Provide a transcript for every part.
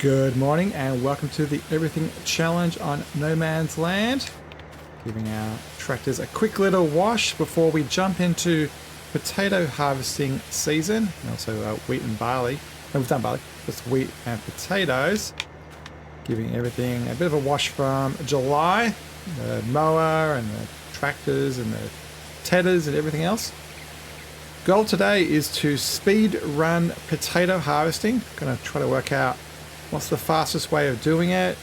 Good morning and welcome to the Everything Challenge on No Man's Land. Giving our tractors a quick little wash before we jump into potato harvesting season. And also wheat and barley. No, we've done barley. Just wheat and potatoes. Giving everything a bit of a wash from July. The mower and the tractors and the tedders and everything else. Goal today is to speed run potato harvesting. Going to try to work out what's the fastest way of doing it,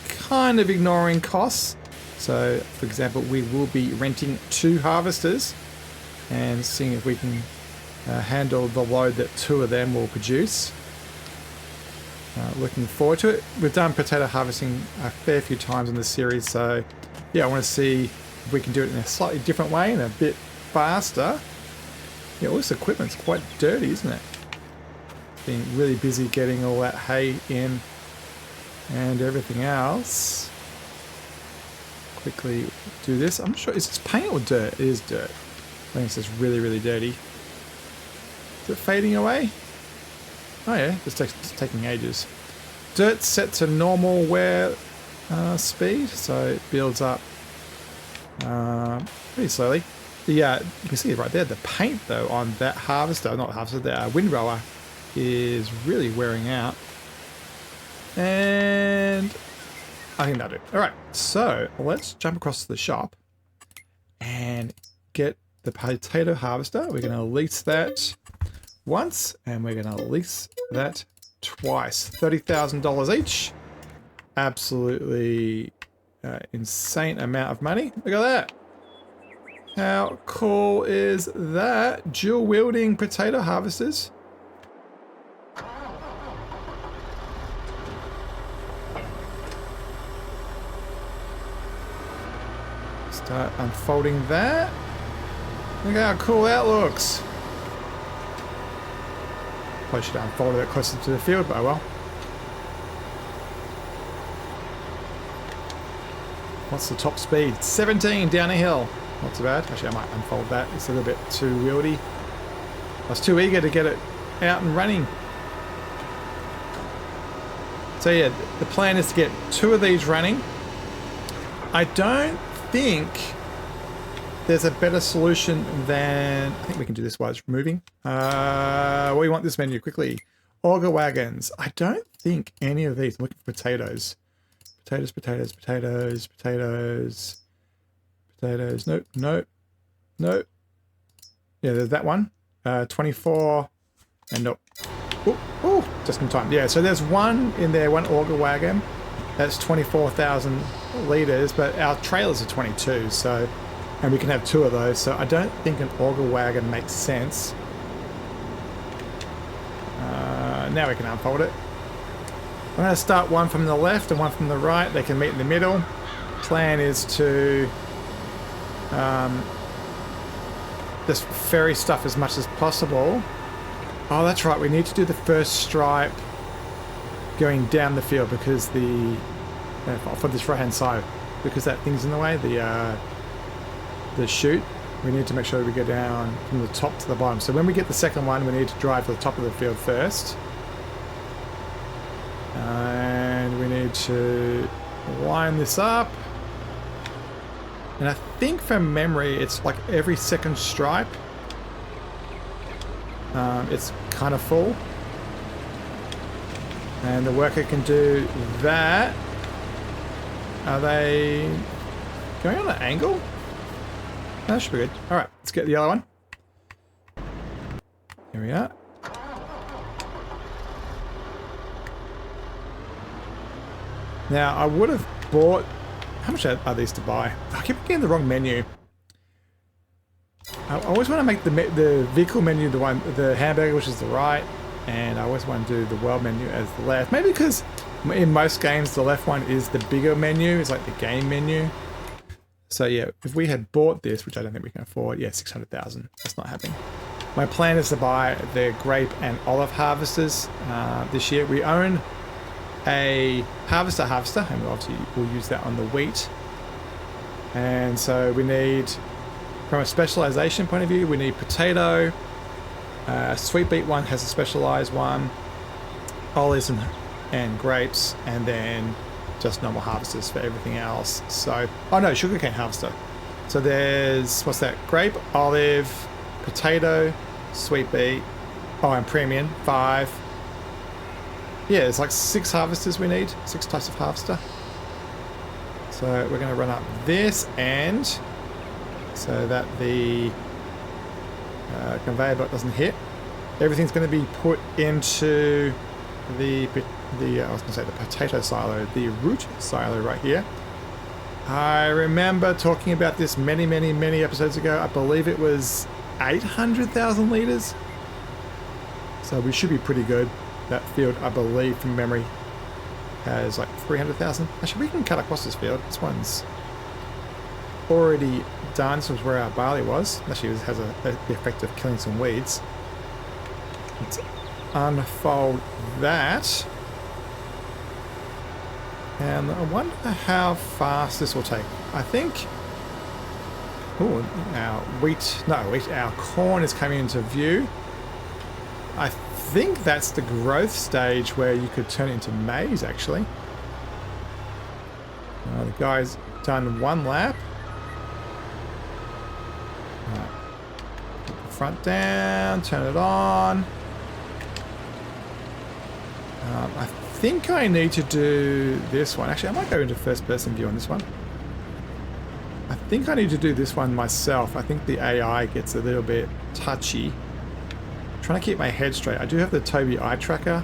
kind of ignoring costs. So, for example, we will be renting 2 harvesters and seeing if we can handle the load that 2 of them will produce. Looking forward to it. We've done potato harvesting a fair few times in this series, so yeah, I want to see if we can do it in a slightly different way and a bit faster. Yeah, all this equipment's quite dirty, isn't it? Being really busy getting all that hay in and everything else. Quickly do this. I'm not sure, is this paint or dirt? It is dirt. I think it's just really, really dirty. Is it fading away? Oh yeah, it's taking ages. Dirt's set to normal wear speed, so it builds up pretty slowly. You can see it right there. The paint though on that harvester, not harvester, the windrower, is really wearing out. And I think that'll do. Alright, so let's jump across to the shop and get the potato harvester. We're going to lease that once and we're going to lease that twice. $30,000 each. Absolutely insane amount of money. Look at that. How cool is that? Dual wielding potato harvesters. Start unfolding that. Look how cool that looks. Probably should have unfolded it closer to the field, but oh well. What's the top speed? 17 down a hill. Not too bad. Actually, I might unfold that. It's a little bit too wieldy. I was too eager to get it out and running. So yeah, the plan is to get 2 of these running. I don't think there's a better solution than... I think we can do this while it's moving. We want this menu quickly. Auger wagons. I don't think any of these... I'm looking for potatoes. Potatoes, potatoes, potatoes, potatoes... Potatoes. Nope, nope, nope. Yeah, there's that one. 24. And nope. Oh, just in time. Yeah, so there's one in there, one auger wagon. That's 24,000 litres, but our trailers are 22, so... And we can have 2 of those, so I don't think an auger wagon makes sense. Now we can unfold it. I'm going to start one from the left and one from the right. They can meet in the middle. Plan is to... just ferry stuff as much as possible. Oh, that's right. We need to do the first stripe going down the field because the for this right hand side, because that thing's in the way, the chute. We need to make sure we go down from the top to the bottom. So when we get the second one, we need to drive to the top of the field first, and we need to line this up. And I think from memory, it's like every second stripe, it's kind of full. And the worker can do that. Are they going on an angle? That should be good. All right, let's get the other one. Here we are. Now, I would have bought... How much are these to buy? I keep getting the wrong menu. I always want to make the vehicle menu the hamburger, which is the right, and I always want to do the world menu as the left. Maybe because in most games the left one is the bigger menu. It's like the game menu. So yeah, if we had bought this, which I don't think we can afford, yeah, 600,000. That's not happening. My plan is to buy the grape and olive harvesters this year. We own a harvester, and obviously we'll use that on the wheat. And so we need, from a specialization point of view, we need potato. Sweet beet one has a specialized one. Olives and and grapes, and then just normal harvesters for everything else. So, oh no, sugarcane harvester. So there's, what's that? Grape, olive, potato, sweet beet, oh, and premium, 5. Yeah, it's like 6 harvesters we need, 6 types of harvester. So we're going to run up this end so that the conveyor belt doesn't hit. Everything's going to be put into the I was going to say the potato silo, the root silo right here. I remember talking about this many episodes ago. I believe it was 800,000 liters. So we should be pretty good. That field, I believe, from memory, has like 300,000. Actually, we can cut across this field. This one's already done. This was where our barley was. Actually, it has the effect of killing some weeds. Let's unfold that. And I wonder how fast this will take. I think... Oh, our corn is coming into view. I think that's the growth stage where you could turn it into maize, actually. The guy's done 1 lap. Put the front down, turn it on. I think I need to do this one. Actually, I might go into first person view on this one. I think I need to do this one myself. I think the AI gets a little bit touchy. I'm trying to keep my head straight. I do have the Tobii Eye Tracker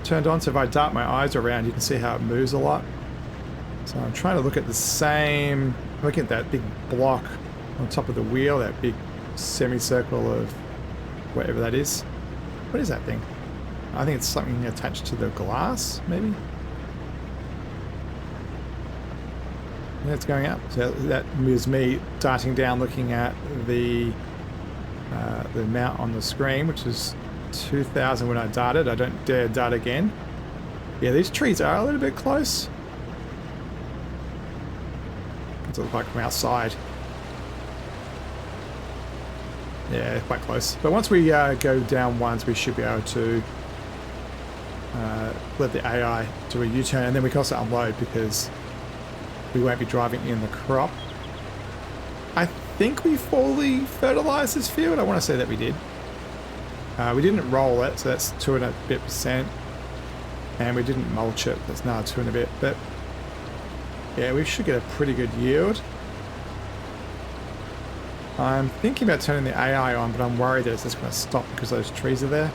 turned on, so if I dart my eyes around, you can see how it moves a lot. So I'm trying to look at the same... Look at that big block on top of the wheel, that big semicircle of whatever that is. What is that thing? I think it's something attached to the glass, maybe? Yeah, it's going up. So that moves me darting down, looking at the amount on the screen, which is 2,000 when I darted. I don't dare dart again. Yeah, these trees are a little bit close. What's it look like from outside? Yeah, quite close. But once we go down once, we should be able to let the AI do a U-turn, and then we can also unload because we won't be driving in the crop. I think we fully fertilized this field. I want to say that we did. We didn't roll it, so that's 2 and a bit %. And we didn't mulch it, that's another 2 and a bit. But yeah, we should get a pretty good yield. I'm thinking about turning the AI on, but I'm worried that it's just going to stop because those trees are there.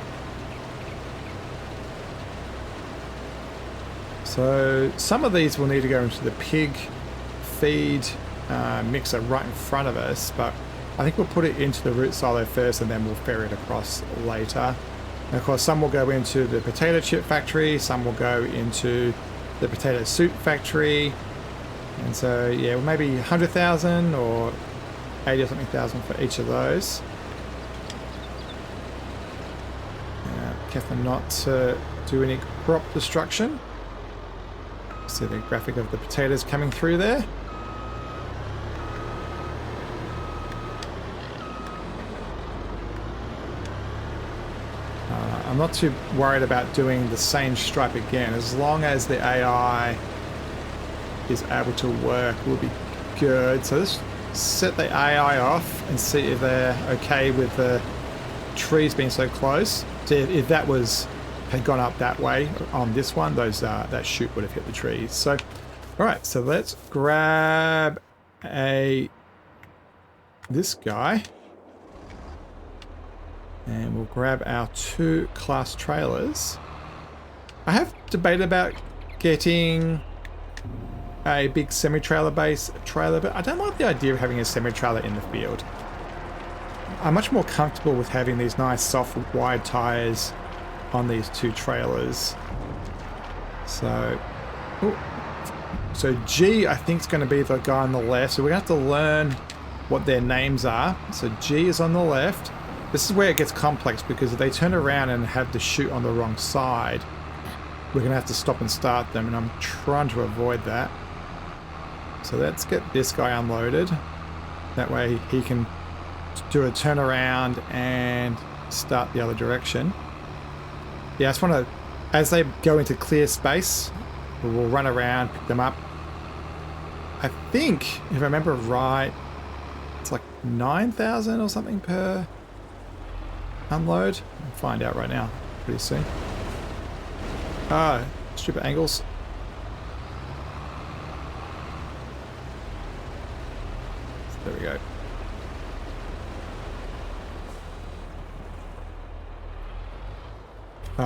So some of these will need to go into the pig feed mixer right in front of us, but I think we'll put it into the root silo first and then we'll ferry it across later. And of course, some will go into the potato chip factory, some will go into the potato soup factory. And so, yeah, well, maybe 100,000 or 80 or something thousand for each of those. Careful not to do any crop destruction. See the graphic of the potatoes coming through there. I'm not too worried about doing the same stripe again. As long as the AI is able to work, we'll be good. So let's set the AI off and see if they're okay with the trees being so close. So if that had gone up that way on this one, that chute would have hit the trees. So, all right, so let's grab this guy, and we'll grab our 2 class trailers. I have debated about getting a big semi-trailer base trailer, but I don't like the idea of having a semi-trailer in the field. I'm much more comfortable with having these nice soft wide tires on these 2 trailers. So G, I think, is going to be the guy on the left, so we're going to have to learn what their names are. So G is on the left. This is where it gets complex, because if they turn around and have the chute on the wrong side, we're going to have to stop and start them, and I'm trying to avoid that. So let's get this guy unloaded. That way he can do a turnaround and start the other direction. Yeah, I just want to as they go into clear space, we'll run around, pick them up. I think, if I remember right, it's like 9,000 or something per unload. I'll find out right now, pretty soon. Ah, stupid angles. There we go.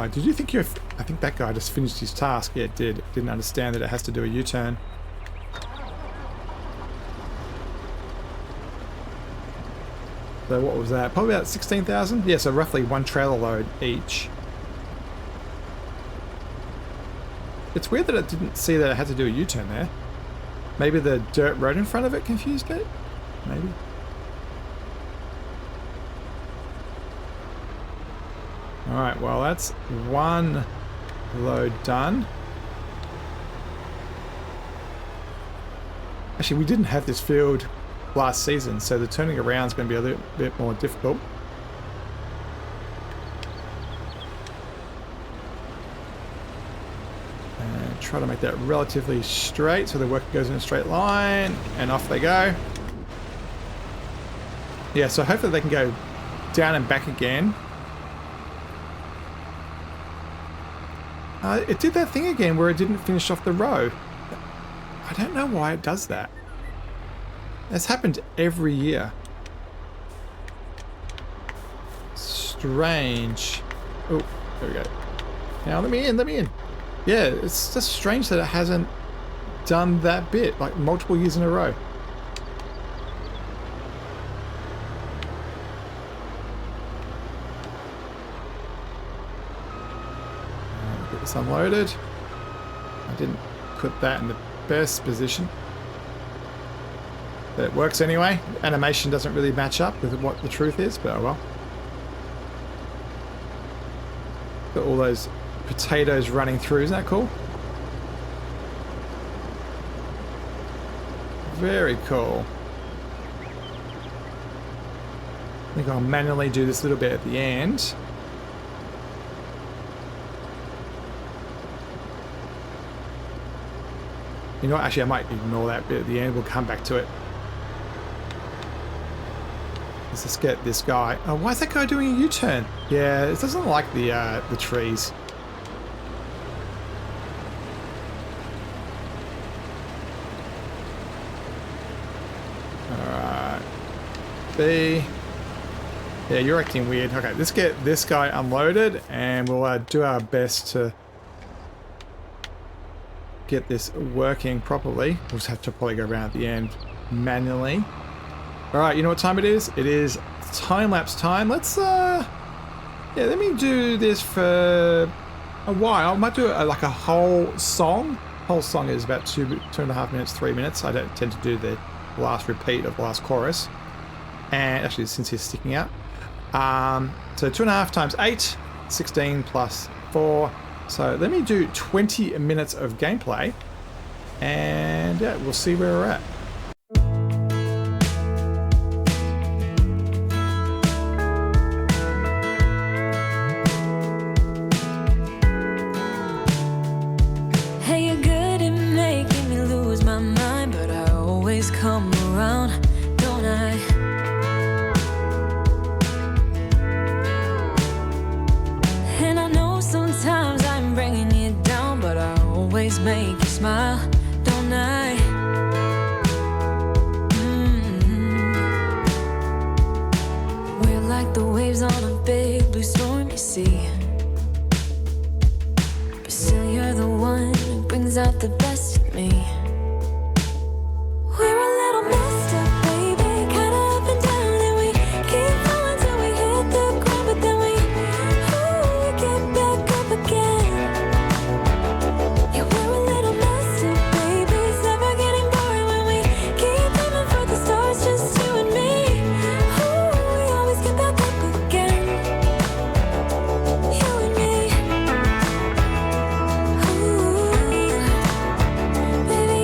Did you think I think that guy just finished his task. Yeah, it did. Didn't understand that it has to do a U-turn. So what was that? Probably about 16,000? Yeah, so roughly one trailer load each. It's weird that it didn't see that it had to do a U-turn there. Maybe the dirt road in front of it confused it? Maybe. Alright, well that's one load done. Actually, we didn't have this field last season, so the turning around is going to be a little bit more difficult. And try to make that relatively straight so the work goes in a straight line, and off they go. Yeah, so hopefully they can go down and back again. It did that thing again where it didn't finish off the row. I don't know why it does that. It's happened every year. Strange. Oh, there we go. Now let me in. Yeah, it's just strange that it hasn't done that bit, like multiple years in a row. Get this unloaded. I didn't put that in the best position. But it works anyway. Animation doesn't really match up with what the truth is, but oh well. Got all those potatoes running through, isn't that cool? Very cool. I think I'll manually do this little bit at the end. You know what, actually I might ignore that bit at the end, we'll come back to it. Let's just get this guy. Oh, why is that guy doing a U-turn? Yeah, it doesn't like the trees. Alright. B. Yeah, you're acting weird. Okay, let's get this guy unloaded and we'll do our best to get this working properly. We'll just have to probably go around at the end manually. Alright, you know what time it is? It is time-lapse time. Let's, yeah, let me do this for a while. I might do like a whole song. Whole song is about 2.5 minutes, 3 minutes. I don't tend to do the last repeat of the last chorus. And actually, since he's sticking out. So 2.5 times 8, 16 plus 4. So let me do 20 minutes of gameplay. And yeah, we'll see where we're at. Come around, don't I? And I know sometimes I'm bringing you down, but I always make you smile, don't I? We're like the waves on a big blue stormy sea, but still you're the one who brings out the best in me. Baby,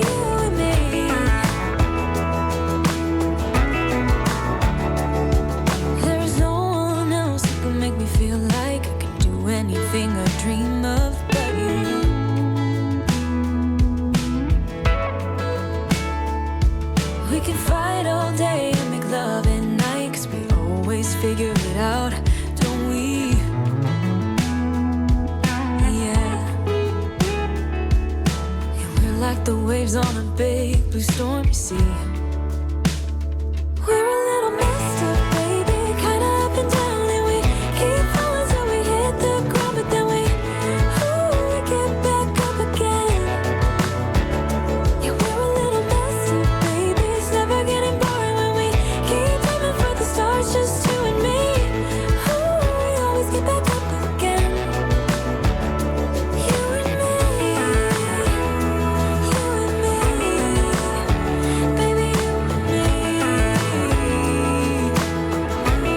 like the waves on a big blue stormy sea. We're a little messed up, baby, kinda up and down, and we keep falling till we hit the ground, but then we get back up again. Yeah, we're a little messed up, baby, it's never getting boring when we keep aiming for the stars, just you and me. We always get back up again. You and me, baby, you and me.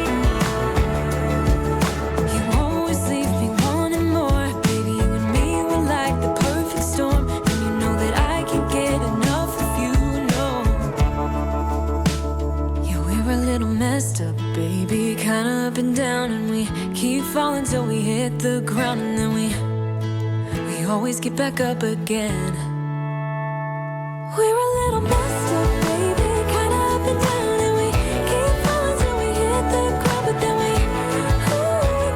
You always leave me wanting more, baby. You and me were like the perfect storm, and you know that I can't get enough of you, no. Yeah, we're a little messed up, baby, kinda up and down, and we keep falling till we hit the ground, and then we always get back up again. We're a little messed up, baby, kinda up and down, and we keep falling till we hit the ground, but then we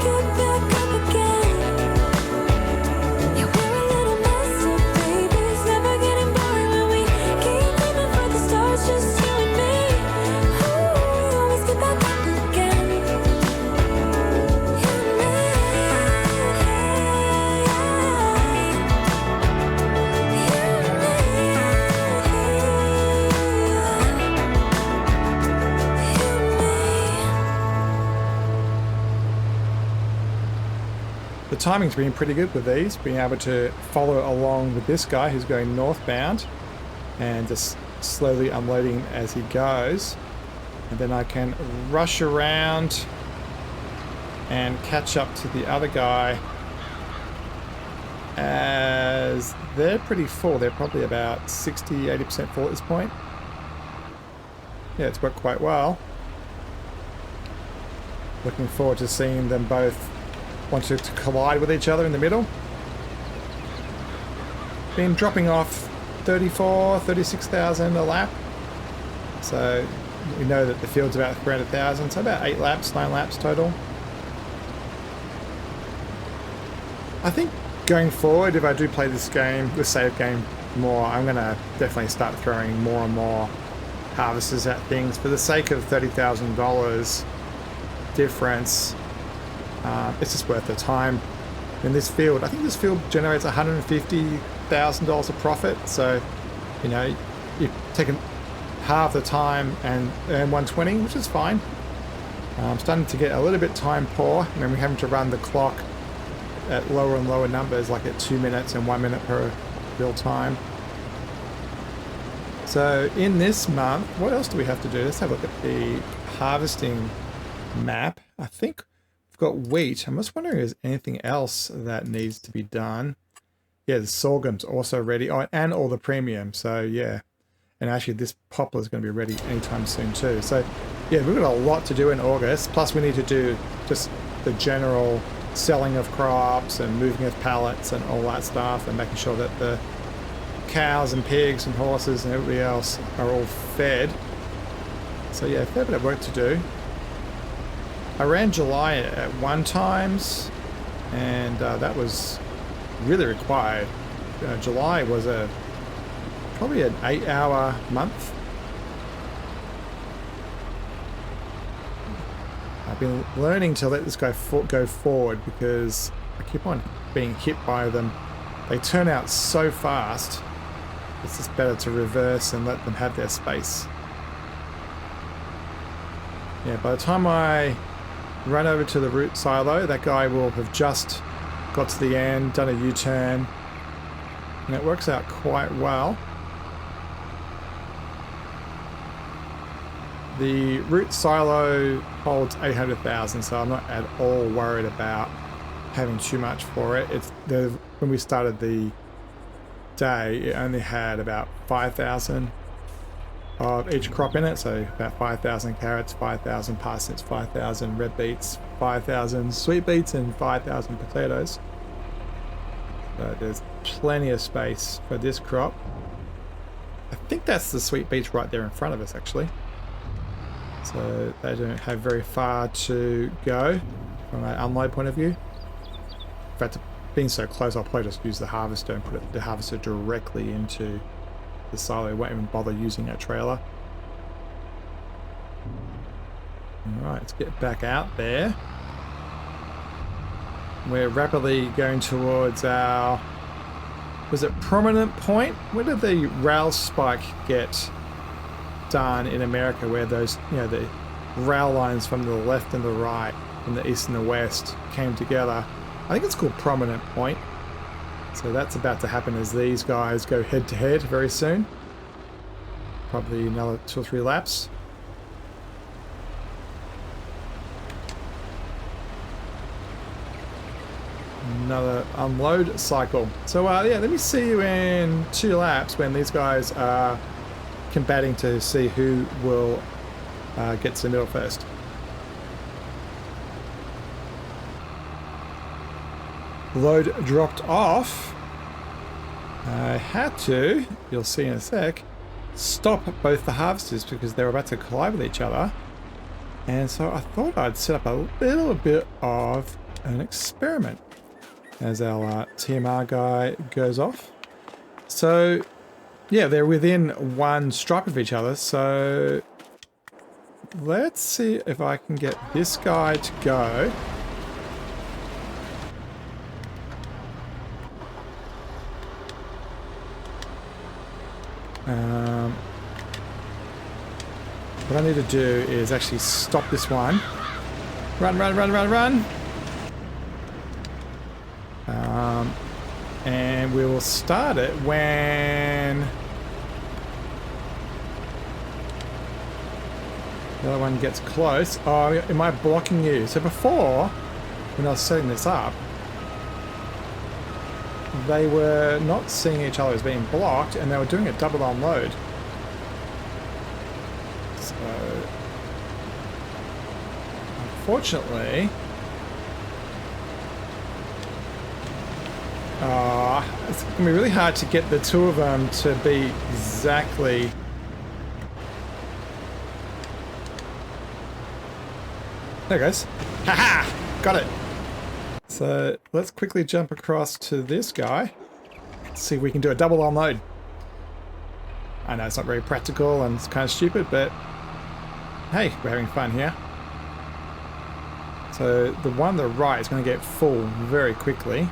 get back up again. Yeah, we're a little messed up, baby, it's never getting boring when we keep aiming for the stars, just you and me. We always get back up again. You and me. The timing's been pretty good with these, being able to follow along with this guy who's going northbound and just slowly unloading as he goes. And then I can rush around and catch up to the other guy as they're pretty full. They're probably about 60-80% full at this point. Yeah, it's worked quite well. Looking forward to seeing them both want to collide with each other in the middle. Been dropping off 36,000 a lap. So we know that the field's about 300,000, so about 9 laps total. I think going forward, if I do play this game, this save game more, I'm going to definitely start throwing more and more harvesters at things for the sake of $30,000 difference. It's just worth the time. In this field, I think this field generates $150,000 of profit. So, you know, you've taken half the time and earn 120, which is fine. I'm starting to get a little bit time poor. I mean, we're having to run the clock at lower and lower numbers, like at 2 minutes and 1 minute per real time. So in this month, what else do we have to do? Let's have a look at the harvesting map. I think we've got wheat. I'm just wondering if there's anything else that needs to be done. Yeah, the sorghum's also ready. Oh, and all the premium. So yeah. And actually this poplar is going to be ready anytime soon too. So yeah, we've got a lot to do in August. Plus we need to do just the general selling of crops and moving of pallets and all that stuff, and making sure that the cows and pigs and horses and everybody else are all fed. So yeah, a fair bit of work to do. I ran July at 1 times, and that was really required. July was probably an 8-hour month. I've been learning to let this guy go forward because I keep on being hit by them. They turn out so fast. It's just better to reverse and let them have their space. Yeah, by the time I run over to the root silo, that guy will have just got to the end, done a U-turn, and it works out quite well. The root silo holds 800,000, so I'm not at all worried about having too much for it. When we started the day, it only had about 5,000 of each crop in it, so about 5,000 carrots, 5,000 parsnips, 5,000 red beets, 5,000 sweet beets, and 5,000 potatoes. So there's plenty of space for this crop. I think that's the sweet beets right there in front of us, actually. So they don't have very far to go from an unload point of view. In fact, being so close, I'll probably just use the harvester and put the harvester directly into the silo. Won't even bother using that trailer. Alright, let's get back out there. We're rapidly going towards our... Was it prominent point? Where did the rail spike get done in America, where those, you know, the rail lines from the left and the right, from the east and the west came together? I think it's called prominent point. So that's about to happen as these guys go head to head very soon. Probably another 2 or 3 laps. Another unload cycle. So yeah, let me see you in 2 laps when these guys are combating to see who will get to the middle first. Load dropped off. I had to, you'll see in a sec, stop both the harvesters because they were about to collide with each other. And so I thought I'd set up a little bit of an experiment as our TMR guy goes off. So yeah, they're within 1 stripe of each other, so let's see if I can get this guy to go. What I need to do is actually stop this one. Run, run, run, run, run! And we will start it when the other one gets close. Oh, am I blocking you? So before, when I was setting this up, they were not seeing each other as being blocked, and they were doing a double unload. So, unfortunately, it's going to be really hard to get the 2 of them to be exactly... There it goes. Haha! Got it! So let's quickly jump across to this guy. Let's see if we can do a double unload. I know it's not very practical and it's kind of stupid, but hey, we're having fun here. So the one on the right is going to get full very quickly.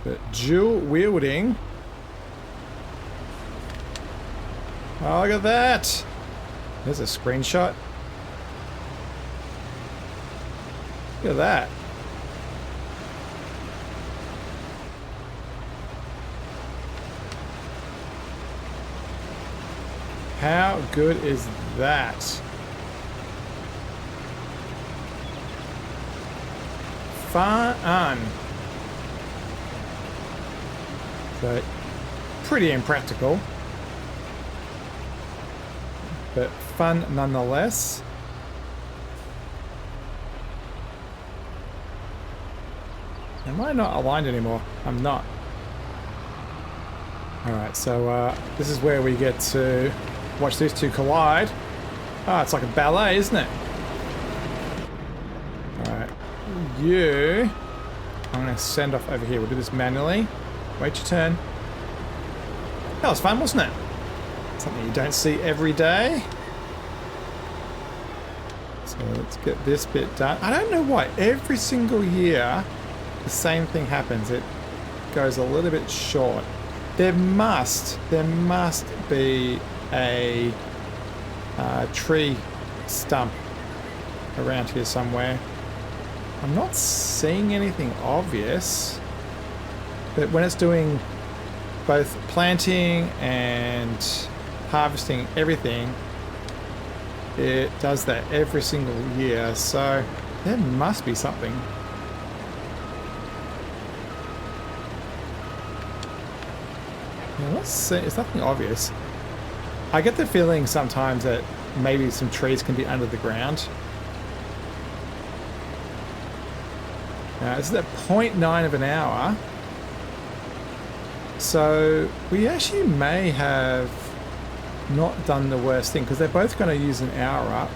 But dual wielding. Oh, look at that! There's a screenshot. Look at that. How good is that? Fun. So, pretty impractical, but fun nonetheless. Am I not aligned anymore? I'm not. Alright, so this is where we get to watch these 2 collide. Oh, it's like a ballet, isn't it? Alright. You... I'm going to send off over here. We'll do this manually. Wait your turn. That was fun, wasn't it? Something you don't see every day. So let's get this bit done. I don't know why every single year the same thing happens. It goes a little bit short. There must be a tree stump around here somewhere. I'm not seeing anything obvious, but when it's doing both planting and harvesting everything, it does that every single year, so there must be something. Now, let's see, it's nothing obvious. I get the feeling sometimes that maybe some trees can be under the ground. Now, this is at 0.9 of an hour. So we actually may have not done the worst thing, because they're both going to use an hour up.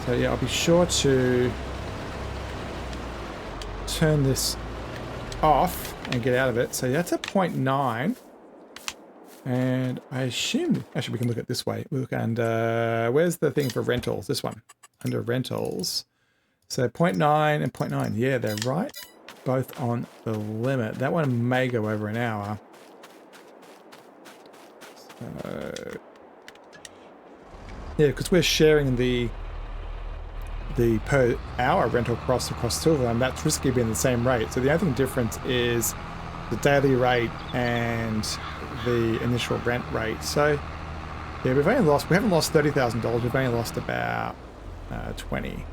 So yeah, I'll be sure to turn this off and get out of it. So that's a 0.9. And I assume, actually we can look at this way. Look, and where's the thing for rentals? This one, under rentals. So 0.9 and 0.9. Yeah, they're right. Both on the limit. That one may go over an hour. So, yeah, because we're sharing the per hour rental cost across two of them. That's risky being the same rate. So the only difference is the daily rate and the initial rent rate. So yeah, we haven't lost $30,000. We've only lost about 20.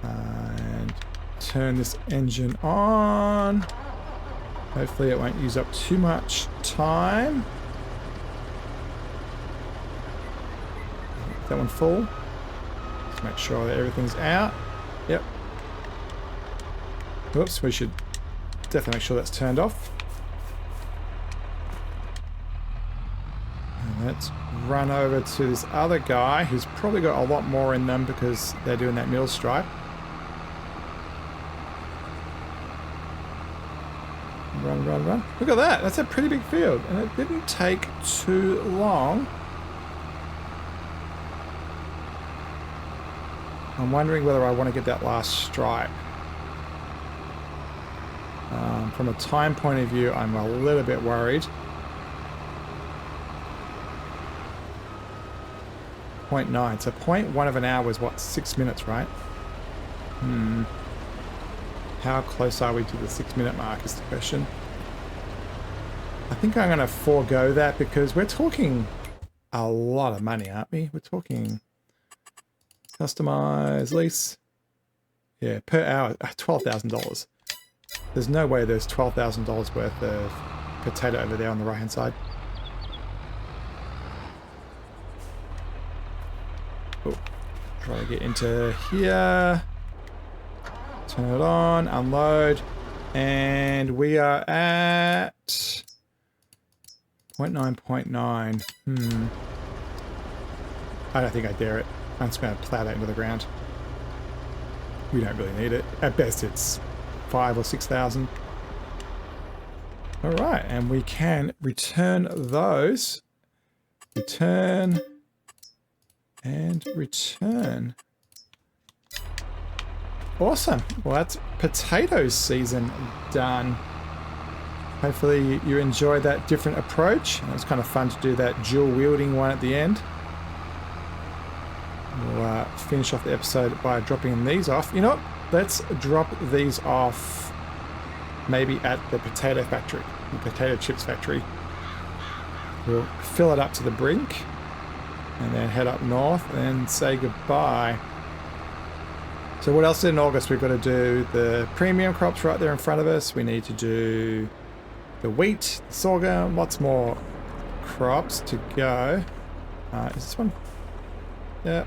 And turn this engine on. Hopefully it won't use up too much time. That one full. Let's make sure that everything's out. Yep. Whoops, we should definitely make sure that's turned off. And let's run over to this other guy who's probably got a lot more in them because they're doing that mill strike. Run, run, run. Look at that. That's a pretty big field. And it didn't take too long. I'm wondering whether I want to get that last stripe. From a time point of view, I'm a little bit worried. 0.9. So 0.1 of an hour is what, 6 minutes, right? How close are we to the 6-minute mark is the question. I think I'm going to forego that because we're talking a lot of money, aren't we? We're talking customize lease. Yeah, per hour, $12,000. There's no way there's $12,000 worth of potato over there on the right-hand side. Oh, try to get into here. Turn it on, unload, and we are at 0.9. I don't think I dare it. I'm just going to plow that into the ground. We don't really need it. At best, it's 5,000 or 6,000. All right, and we can return those. Return and return. Awesome. Well, that's potato season done. Hopefully you enjoyed that different approach. It was kind of fun to do that dual wielding one at the end. We'll finish off the episode by dropping these off. You know what? Let's drop these off maybe at the potato factory, the potato chips factory. We'll fill it up to the brink and then head up north and say goodbye. So what else in August? We've got to do the premium crops right there in front of us. We need to do the wheat, the sorghum, lots more crops to go. Is this one? Yeah.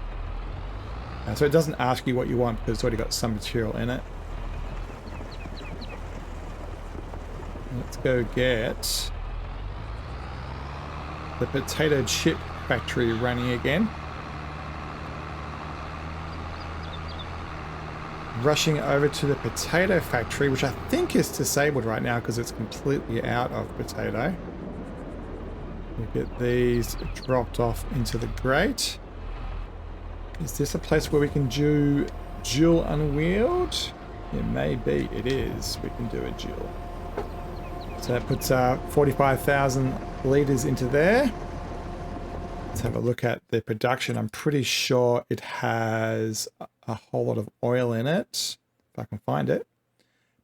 So it doesn't ask you what you want because it's already got some material in it. Let's go get the potato chip factory running again. Rushing over to the potato factory, which I think is disabled right now because it's completely out of potato. We'll get these dropped off into the grate. Is this a place where we can do dual unwheeled? It may be. It is. We can do a dual. So that puts 45,000 litres into there. Let's have a look at the production. I'm pretty sure it has a whole lot of oil in it. If I can find it.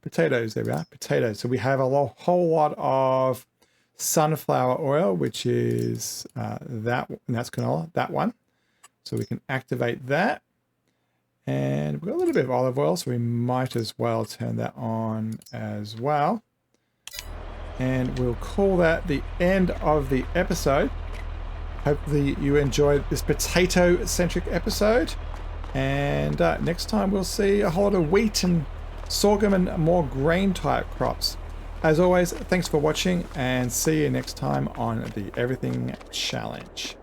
Potatoes, there we are. Potatoes. So we have a whole lot of sunflower oil, which is that, and that's canola, that one. So we can activate that. And we've got a little bit of olive oil, so we might as well turn that on as well. And we'll call that the end of the episode. Hopefully you enjoyed this potato-centric episode. And next time we'll see a whole lot of wheat and sorghum and more grain-type crops. As always, thanks for watching and see you next time on the Everything Challenge.